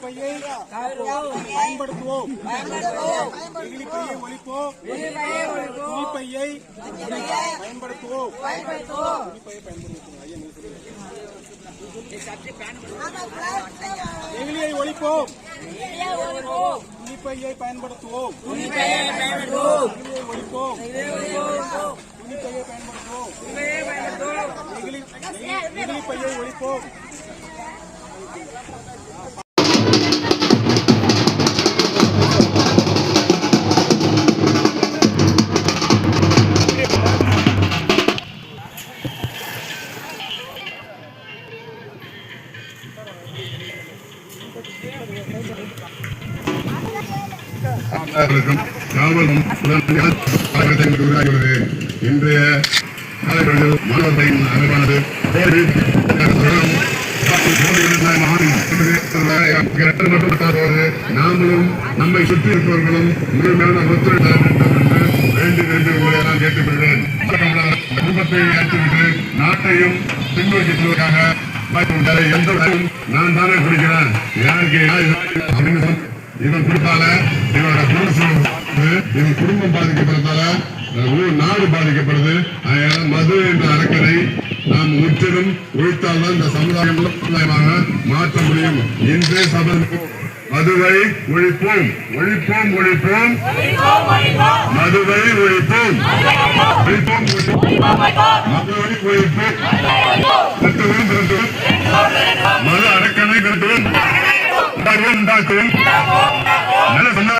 பையை பயன்படுத்துவோம். நெகிழி பையை ஒழிப்போம். துணி பையை பயன்படுத்துவோம். நெகிழியை ஒழிப்போம். துணி பையை பயன்படுத்துவோம். துணி பையை ஒழிப்போம். துணி பையை பயன்படுத்துவோம். நெகிழி பையை ஒழிப்போம். இன்றைய காலங்களில் மாணவர்களின் அமைப்பானது நாமளும் நம்மை சுற்றி இருப்பவர்களும் முழுமையான ஒத்துழைக்க வேண்டும் என்று வேண்டி வேண்டி உங்களை நான் கேட்டுக்கொள்கிறேன். குடும்பத்தை ஏற்றுவிட்டு நாட்டையும் பின்னோக்கிற்காக எந்த நான் தானே குடிக்கிறேன் யாருக்கு அப்படின்னு இவன் கொடுத்தால இவனோட இவன் குடும்பம் பாதிக்கப்படுறதால நாடு பாதிக்கப்படுது. மது என்ற அரக்கனை நாம் முற்றிலும் ஒழித்தால்தான் இந்த சமுதாயமாக மாற்ற முடியும். இன்றே சபை மதுவை ஒழிப்போம், ஒழிப்போம், ஒழிப்போம், மதுவை ஒழிப்போம், ஒழிப்போம், மதுவை ஒழிப்போம், மது அரக்கனை கட்டுவோம், உண்டாக்குவோம்.